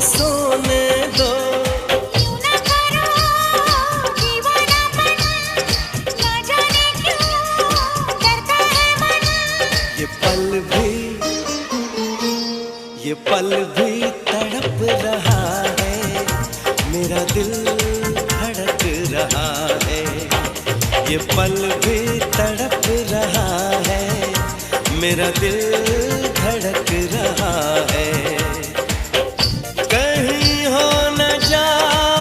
सोने दो। यूं ना करो दीवानापन, ना जाने क्यों डरता है मन। ये पल भी तड़प रहा है, मेरा दिल धड़क रहा है। ये पल भी तड़प रहा है, मेरा दिल